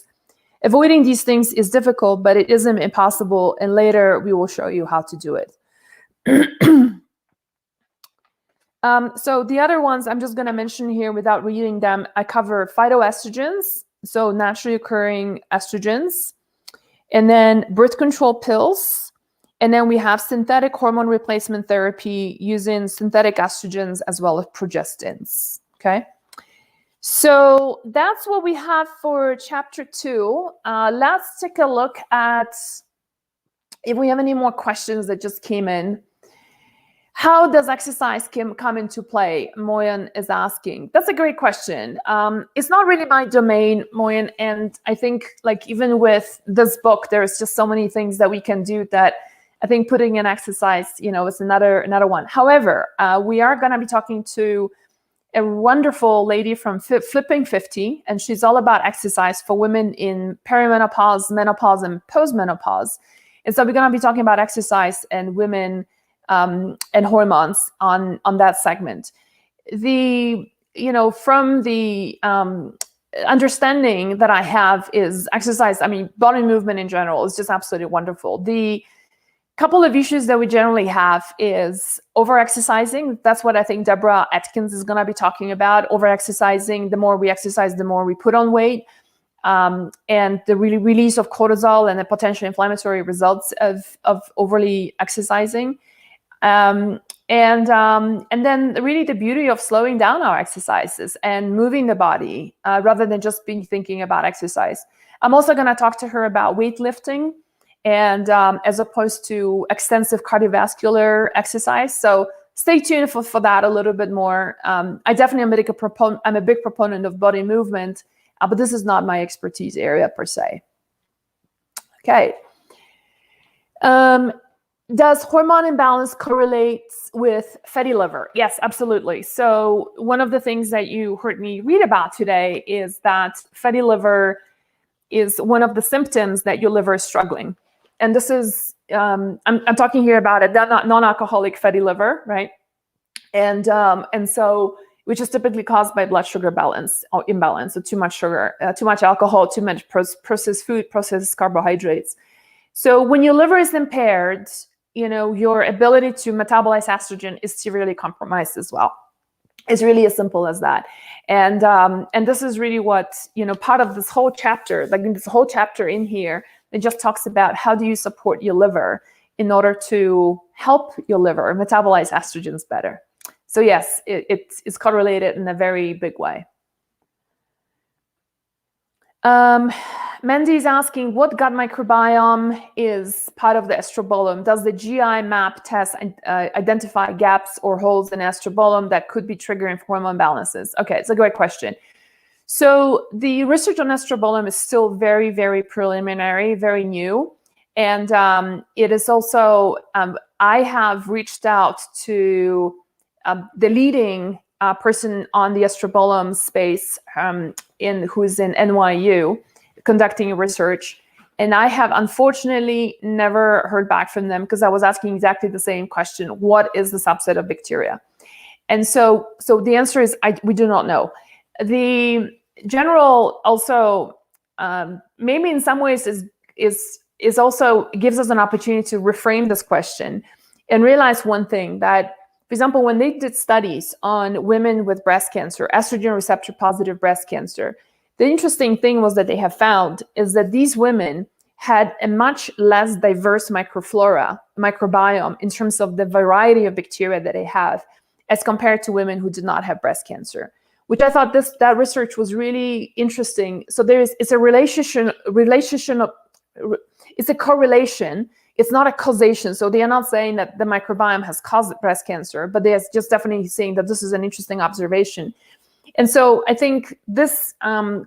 Avoiding these things is difficult, but it isn't impossible, and later we will show you how to do it. So the other ones I'm just going to mention here without reading them. I cover phytoestrogens, so naturally occurring estrogens, and then birth control pills, and then we have synthetic hormone replacement therapy using synthetic estrogens as well as progestins. Okay, so that's what we have for chapter 2. Let's take a look at if we have any more questions that just came in. How does exercise come into play? Moyen is asking. That's a great question. It's not really my domain, Moyen, and I think like even with this book, there's just so many things that we can do that I think putting in exercise, is another one. However, we are going to be talking to a wonderful lady from Flipping 50, and she's all about exercise for women in perimenopause, menopause, and postmenopause. And so we're going to be talking about exercise and women and hormones on that segment. From the understanding that I have is exercise, body movement in general is just absolutely wonderful. The couple of issues that we generally have is over-exercising. That's what I think Deborah Atkins is going to be talking about. Over-exercising, the more we exercise, the more we put on weight. And the release of cortisol and the potential inflammatory results of overly exercising. And then really the beauty of slowing down our exercises and moving the body rather than just thinking about exercise. I'm also going to talk to her about weightlifting and as opposed to extensive cardiovascular exercise. So stay tuned for that a little bit more. I definitely am a big proponent of body movement, but this is not my expertise area per se. Okay. Does hormone imbalance correlate with fatty liver? Yes, absolutely. So one of the things that you heard me read about today is that fatty liver is one of the symptoms that your liver is struggling. And this is, I'm talking here about a non-alcoholic fatty liver, right? And so, which is typically caused by blood sugar imbalance, so too much sugar, too much alcohol, too much processed food, processed carbohydrates. So when your liver is impaired, your ability to metabolize estrogen is severely compromised as well. It's really as simple as that. And this is really what, part of this whole chapter, like this whole chapter in here, it just talks about how do you support your liver in order to help your liver metabolize estrogens better. So yes, it's correlated in a very big way. Mandy is asking, what gut microbiome is part of the estrobolome? Does the GI map test identify gaps or holes in estrobolome that could be triggering hormone imbalances? Okay, it's a great question. So the research on estrobolome is still very, very preliminary, very new. And it is also, I have reached out to the leading person on the estrobolome space who's in NYU conducting research. And I have unfortunately never heard back from them because I was asking exactly the same question. What is the subset of bacteria? And so the answer is we do not know. The general also maybe in some ways is also gives us an opportunity to reframe this question and realize one thing, that for example, when they did studies on women with breast cancer, estrogen receptor positive breast cancer, the interesting thing was that they have found is that these women had a much less diverse microbiome in terms of the variety of bacteria that they have as compared to women who did not have breast cancer, which I thought that research was really interesting. So it's a it's a correlation. It's not a causation. So they are not saying that the microbiome has caused breast cancer, but they're just definitely saying that this is an interesting observation. And so I think this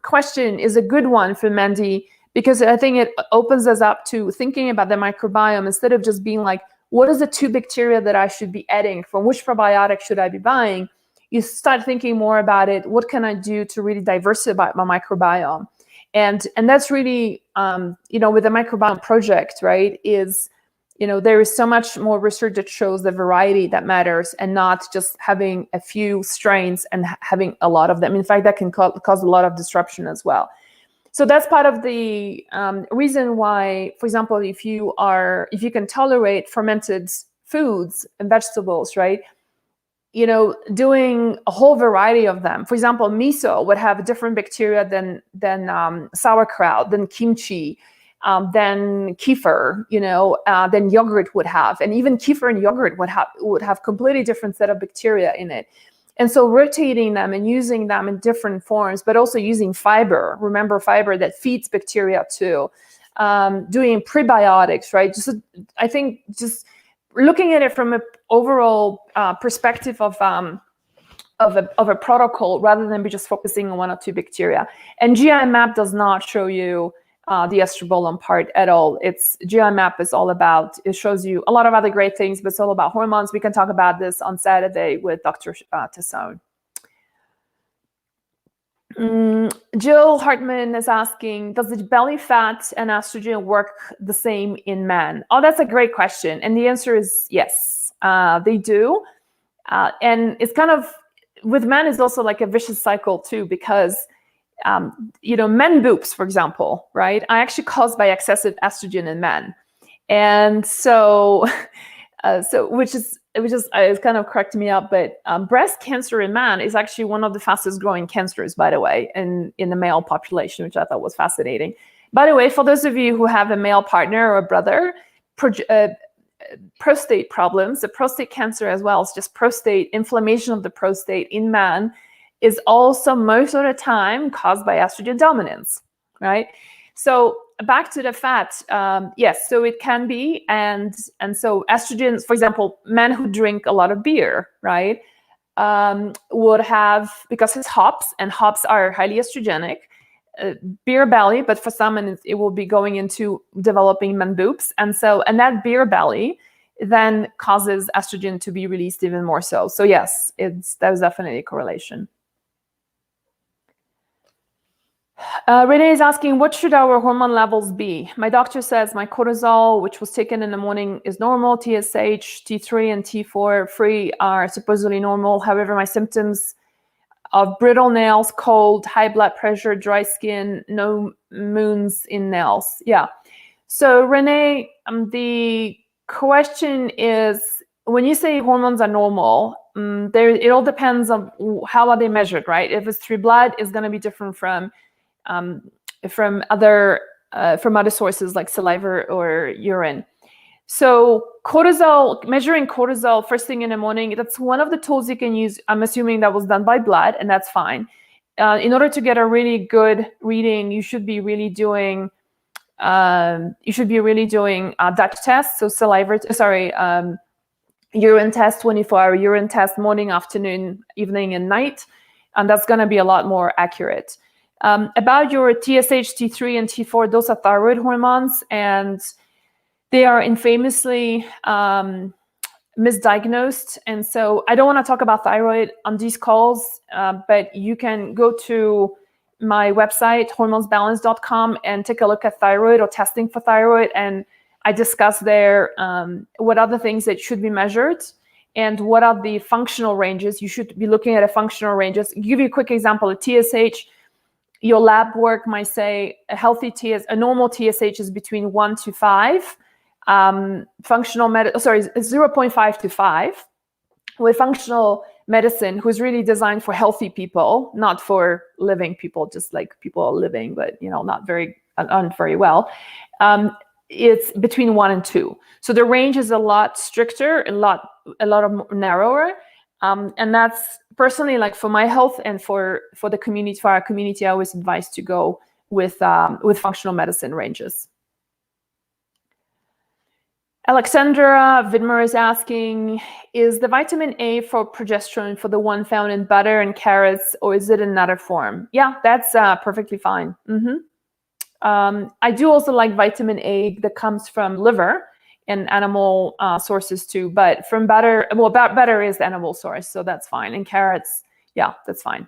question is a good one for Mandy, because I think it opens us up to thinking about the microbiome instead of just being like, what is the 2 bacteria that I should be adding? From which probiotic should I be buying? You start thinking more about it. What can I do to really diversify my microbiome? And that's really, with the microbiome project, right, is, there is so much more research that shows the variety that matters and not just having a few strains and having a lot of them. In fact, that can cause a lot of disruption as well. So that's part of the reason why, for example, if you can tolerate fermented foods and vegetables, right, doing a whole variety of them. For example, miso would have different bacteria than sauerkraut, than kimchi, than kefir, than yogurt would have. And even kefir and yogurt would have completely different set of bacteria in it. And so rotating them and using them in different forms, but also using fiber, remember fiber that feeds bacteria too, doing prebiotics, right? I think looking at it from an overall perspective of a protocol rather than be just focusing on 1 or 2 bacteria. And GI map does not show you the estrobolome part at all. It's GI map is all about, it shows you a lot of other great things, but it's all about hormones. We can talk about this on Saturday with Dr. Tassone. Jill Hartman is asking, does the belly fat and estrogen work the same in men? Oh, that's a great question. And the answer is yes, they do. And it's kind of, with men, is also like a vicious cycle too, because, men boobs, for example, right, are actually caused by excessive estrogen in men. And so, which is it's kind of cracked me up, but breast cancer in men is actually one of the fastest growing cancers, by the way, in the male population, which I thought was fascinating. By the way, for those of you who have a male partner or a brother, prostate problems, the prostate cancer as well, it's just prostate inflammation of the prostate in men is also most of the time caused by estrogen dominance, right? So back to the fat, yes, so it can be, and so estrogens, for example, men who drink a lot of beer, right, would have, because it's hops, and hops are highly estrogenic, beer belly, but for some it will be going into developing man boobs, and that beer belly then causes estrogen to be released even more so. So yes, there's definitely a correlation. Renee is asking, what should our hormone levels be? My doctor says my cortisol, which was taken in the morning, is normal. TSH, T3, and T4 free are supposedly normal. However, my symptoms of brittle nails, cold, high blood pressure, dry skin, no moons in nails. Yeah. So Renee, the question is, when you say hormones are normal, it all depends on how are they measured, right? If it's through blood, it's going to be different from other sources like saliva or urine. So cortisol, measuring cortisol first thing in the morning, that's one of the tools you can use. I'm assuming that was done by blood, and that's fine. In order to get a really good reading, you should be really doing Dutch tests, so urine test, 24-hour urine test, morning, afternoon, evening, and night, and that's going to be a lot more accurate. About your TSH, T3, and T4, those are thyroid hormones, and they are infamously misdiagnosed. And so I don't want to talk about thyroid on these calls, but you can go to my website, hormonesbalance.com, and take a look at thyroid or testing for thyroid. And I discuss there what are the things that should be measured and what are the functional ranges. You should be looking at a functional ranges. I'll give you a quick example. A TSH, your lab work might say a normal TSH is between 1 to 5. 0.5 to 5. With functional medicine, who's really designed for healthy people, not for living people, just like people are living, but not very well. It's between 1 and 2. So the range is a lot stricter, a lot narrower. And that's personally, like for my health and for the community, for our community, I always advise to go with functional medicine ranges. Alexandra Widmer is asking, is the vitamin A for progesterone for the one found in butter and carrots, or is it another form? Yeah, that's perfectly fine. I do also like vitamin A that comes from liver and animal sources too, but from butter, well, butter is the animal source, so that's fine. And carrots, yeah, that's fine.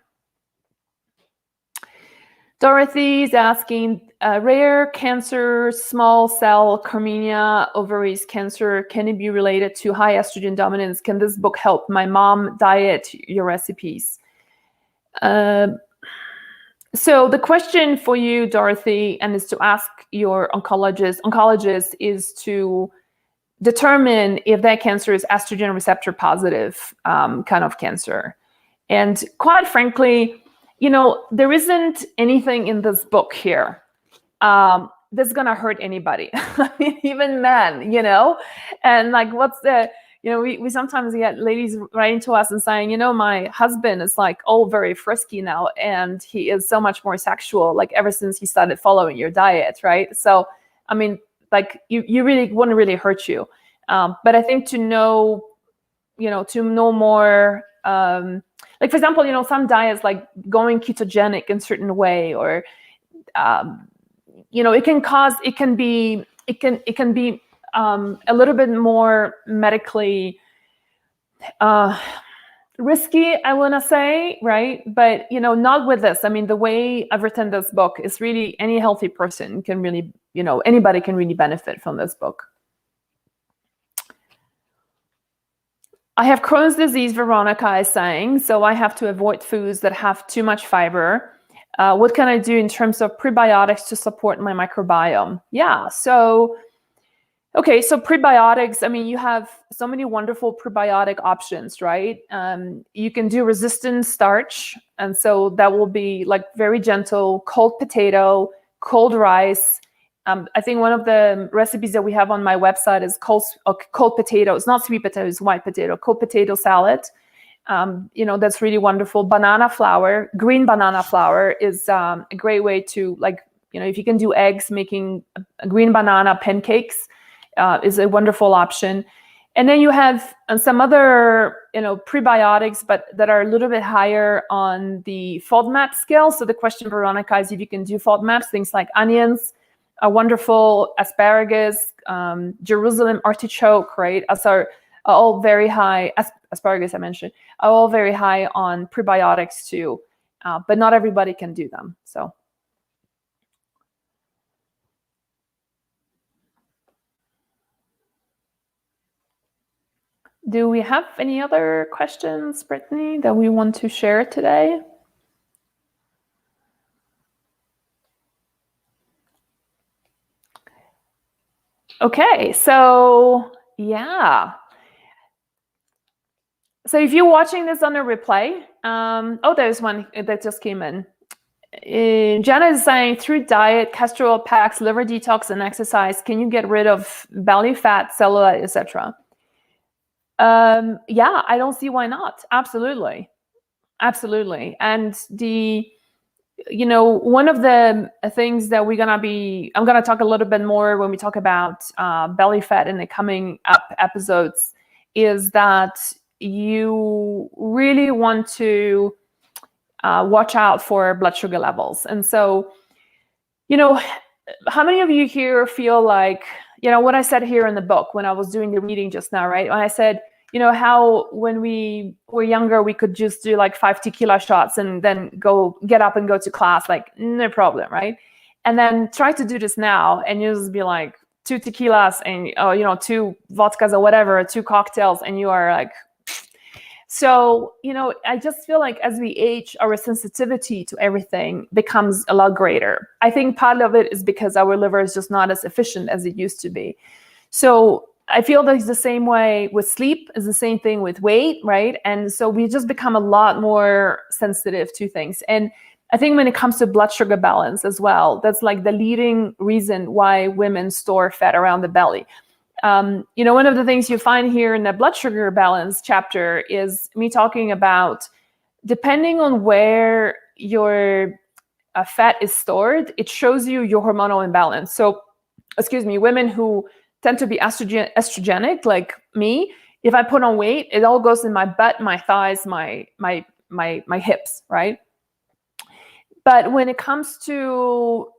Dorothy's asking, rare cancer, small cell carcinia, ovaries cancer, can it be related to high estrogen dominance? Can this book help my mom diet, your recipes? So the question for you, Dorothy, and is to ask your oncologist is to determine if that cancer is estrogen receptor positive kind of cancer. And quite frankly, there isn't anything in this book here that's gonna hurt anybody, even men, and like, what's the, we sometimes get ladies writing to us and saying, my husband is like all very frisky now, and he is so much more sexual, like ever since he started following your diet, right? So, I mean, like you really wouldn't really hurt you. But I think to know more, like for example, some diets like going ketogenic in a certain way, or it can be a little bit more medically risky, I want to say, right? But, not with this. I mean, the way I've written this book is really any healthy person can really, anybody can really benefit from this book. I have Crohn's disease, Veronica is saying, so I have to avoid foods that have too much fiber. What can I do in terms of prebiotics to support my microbiome? Yeah, so prebiotics, I mean, you have so many wonderful probiotic options, right? You can do resistant starch, and so that will be like very gentle, cold potato, cold rice. I think one of the recipes that we have on my website is cold potatoes, not sweet potatoes, white potato, cold potato salad. That's really wonderful. Banana flour, green banana flour is a great way to, if you can do eggs, making a green banana pancakes is a wonderful option. And then you have some other, prebiotics, but that are a little bit higher on the FODMAP scale. So the question, Veronica, is if you can do FODMAPs, things like onions, a wonderful asparagus, Jerusalem artichoke, right? Are all very high. Asparagus I mentioned are all very high on prebiotics too, but not everybody can do them. So. Do we have any other questions, Brittany, that we want to share today? Okay, so yeah. So if you're watching this on a replay, there's one that just came in. Jenna is saying, through diet, castor oil packs, liver detox, and exercise, can you get rid of belly fat, cellulite, etc.? Yeah, I don't see why not. Absolutely. And one of the things that I'm gonna talk a little bit more when we talk about belly fat in the coming up episodes, is that you really want to watch out for blood sugar levels. And so, how many of you here feel like, what I said here in the book when I was doing the reading just now, right? When I said, how when we were younger, we could just do like 5 tequila shots and then get up and go to class, like no problem, right? And then try to do this now and you just be like 2 tequilas and, 2 vodkas or whatever, 2 cocktails, and you are like, so, I just feel like as we age, our sensitivity to everything becomes a lot greater. I think part of it is because our liver is just not as efficient as it used to be. So I feel that it's the same way with sleep, is the same thing with weight, right? And so we just become a lot more sensitive to things. And I think when it comes to blood sugar balance as well, that's like the leading reason why women store fat around the belly. One of the things you find here in the blood sugar balance chapter is me talking about, depending on where your fat is stored, it shows you your hormonal imbalance. So, women who tend to be estrogenic, like me, if I put on weight, it all goes in my butt, my thighs, my hips, right? But when it comes to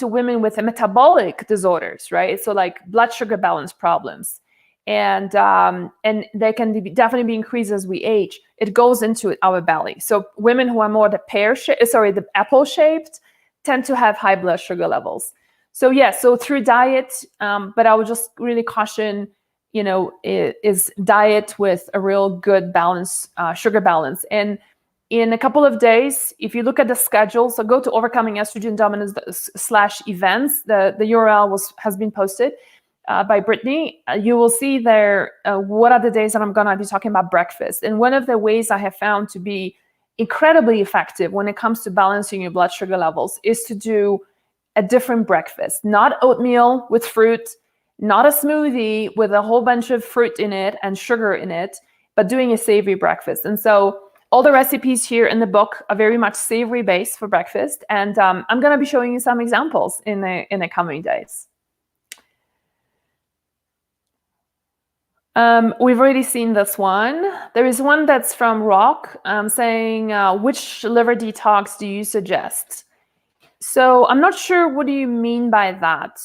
women with metabolic disorders, right? So like blood sugar balance problems, and they can definitely be increased as we age. It goes into our belly. So women who are more the apple shaped tend to have high blood sugar levels. So so through diet, but I would just really caution, is diet with a real good balance, sugar balance. And in a couple of days, if you look at the schedule, so go to Overcoming Estrogen Dominance /events. The URL has been posted by Brittany. You will see there what are the days that I'm going to be talking about breakfast. And one of the ways I have found to be incredibly effective when it comes to balancing your blood sugar levels is to do a different breakfast, not oatmeal with fruit, not a smoothie with a whole bunch of fruit in it and sugar in it, but doing a savory breakfast. And so all the recipes here in the book are very much savory based for breakfast. And I'm going to be showing you some examples in the coming days. We've already seen this one. There is one that's from Rock saying, which liver detox do you suggest? So I'm not sure what do you mean by that.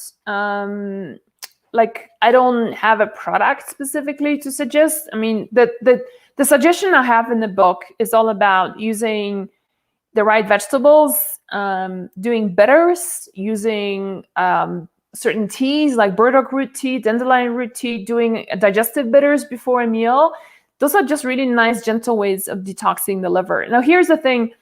Like, I don't have a product specifically to suggest. I mean, the suggestion I have in the book is all about using the right vegetables, doing bitters, using certain teas like burdock root tea, dandelion root tea, doing digestive bitters before a meal. Those are just really nice, gentle ways of detoxing the liver. Now, here's the thing.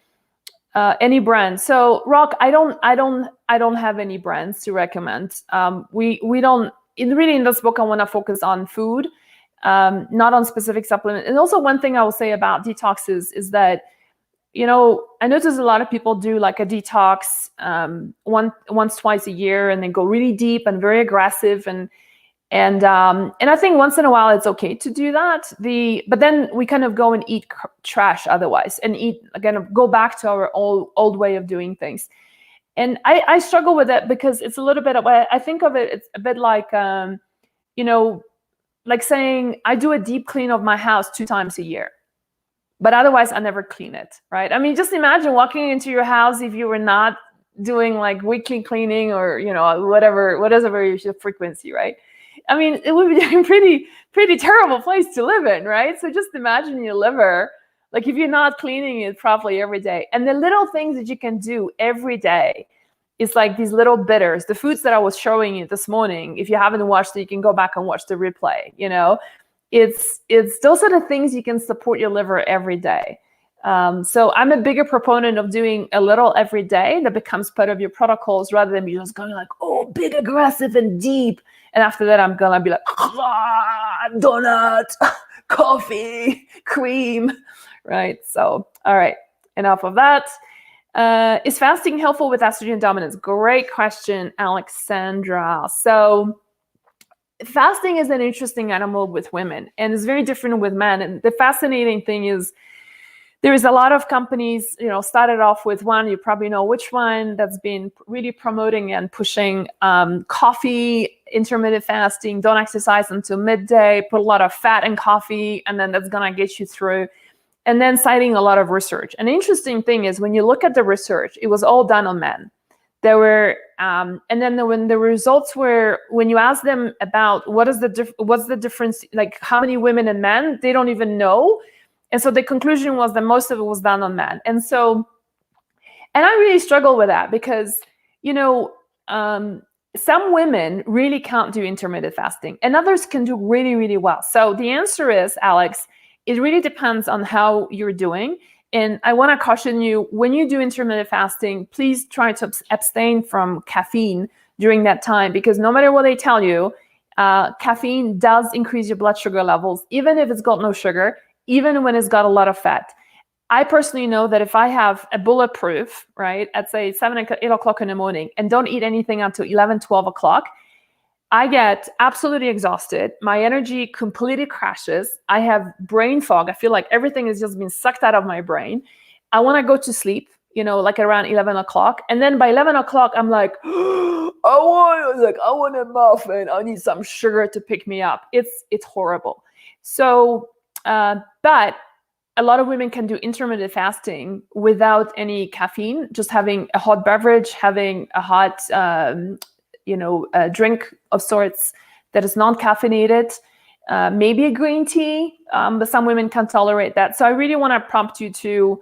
Any brand. So, Rock, I don't have any brands to recommend. We don't. Really, in this book, I want to focus on food, not on specific supplement. And also, one thing I will say about detoxes is that, you know, I notice a lot of people do like a detox once, twice a year, and they go really deep and very aggressive, and I think once in a while it's okay to do that. But then we kind of go and eat trash otherwise, and go back to our old way of doing things. And I struggle with it because it's a little bit of, I think of it, it's a bit like, you know, like saying I do a deep clean of my house 2 times a year, but otherwise I never clean it, right? I mean, just imagine walking into your house if you were not doing like weekly cleaning, or, you know, whatever your frequency, right? I mean, it would be a pretty terrible place to live in, right? So just imagine your liver, like if you're not cleaning it properly every day. And the little things that you can do every day is like these little bitters, the foods that I was showing you this morning. If you haven't watched it, you can go back and watch the replay. You know, it's those are the things you can support your liver every day. So I'm a bigger proponent of doing a little every day that becomes part of your protocols, rather than you just going like, oh, big, aggressive, and deep. And after that, I'm gonna be like, donut, coffee, cream, right? So, all right, enough of that. Is fasting helpful with estrogen dominance? Great question, Alexandra. So fasting is an interesting animal with women, and it's very different with men. And the fascinating thing is, there is a lot of companies, you know, started off with one, you probably know which one, that's been really promoting and pushing coffee, intermittent fasting, don't exercise until midday, put a lot of fat in coffee, and then that's gonna get you through. And then citing a lot of research. An interesting thing is when you look at the research, it was all done on men. There were, and then when the results were, when you ask them about what's the difference, like how many women and men, they don't even know. And so the conclusion was that most of it was done on men. And so, and I really struggle with that because, you know, some women really can't do intermittent fasting and others can do really, really well. So the answer is, Alex, it really depends on how you're doing. And I want to caution you, when you do intermittent fasting, please try to abstain from caffeine during that time, because no matter what they tell you, caffeine does increase your blood sugar levels, even if it's got no sugar, even when it's got a lot of fat. I personally know that if I have a bulletproof, right, at say 7, 8 o'clock in the morning and don't eat anything until 11, 12 o'clock, I get absolutely exhausted. My energy completely crashes. I have brain fog. I feel like everything is just being sucked out of my brain. I want to go to sleep, you know, like around 11 o'clock. And then by 11 o'clock, I'm like, I want a muffin. I need some sugar to pick me up. It's horrible. So, but a lot of women can do intermittent fasting without any caffeine, just having a hot beverage, having a hot, a drink of sorts that is non-caffeinated, maybe a green tea, but some women can't tolerate that. So I really want to prompt you to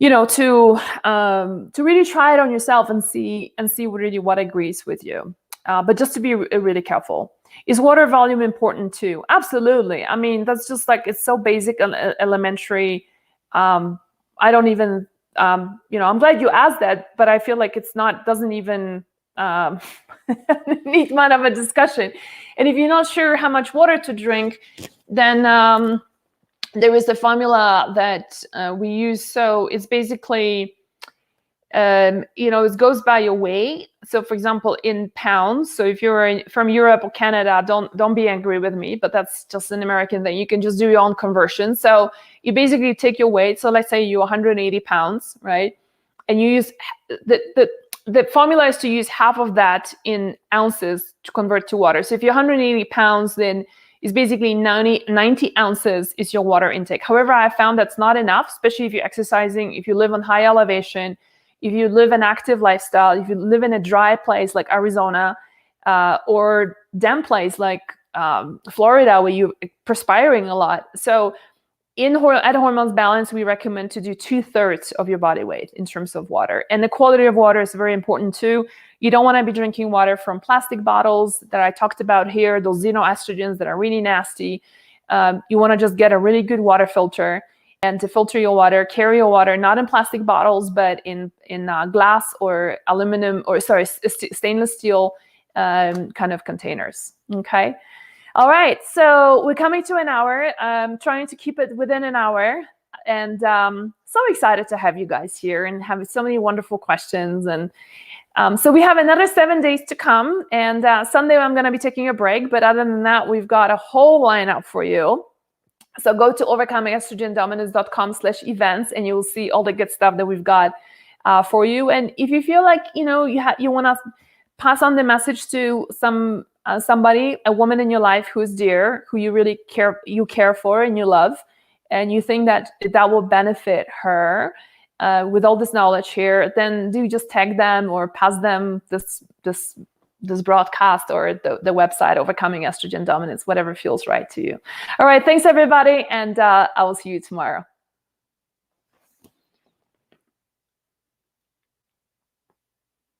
really try it on yourself and see really what agrees with you. But just to be really careful. Is water volume important too? Absolutely. I mean, that's just like, it's so basic and elementary. I don't even, I'm glad you asked that, but I feel like doesn't even need much of a discussion. And if you're not sure how much water to drink, then there is a formula that we use. So it's basically, it goes by your weight. So for example, in pounds. So if you're from Europe or Canada, don't be angry with me, but that's just an American thing. You can just do your own conversion. So you basically take your weight. So let's say you're 180 pounds, right? And you use the formula is to use half of that in ounces to convert to water. So if you're 180 pounds, then it's basically 90 ounces is your water intake. However, I found that's not enough, especially if you're exercising, if you live on high elevation, if you live an active lifestyle, if you live in a dry place like Arizona, or damp place like Florida, where you're perspiring a lot. So at Hormones Balance, we recommend to do 2/3 of your body weight in terms of water. And the quality of water is very important too. You don't want to be drinking water from plastic bottles that I talked about here, those Xenoestrogens that are really nasty. You want to just get a really good water filter. And to filter your water, carry your water not in plastic bottles, but in glass or aluminum, or stainless steel kind of containers. Okay. All right, so we're coming to an hour. I'm trying to keep it within an hour, and so excited to have you guys here and have so many wonderful questions. And so we have another 7 days to come, and Sunday I'm going to be taking a break, but other than that, we've got a whole lineup for you. So go to overcomingestrogendominance.com/events, and you will see all the good stuff that we've got for you. And if you feel like you want to pass on the message to somebody, a woman in your life who's dear, who you really care for and you love, and you think that will benefit her with all this knowledge here, then do just tag them or pass them this broadcast or the website Overcoming Estrogen Dominance, whatever feels right to you. All right, thanks everybody, and I will see you tomorrow.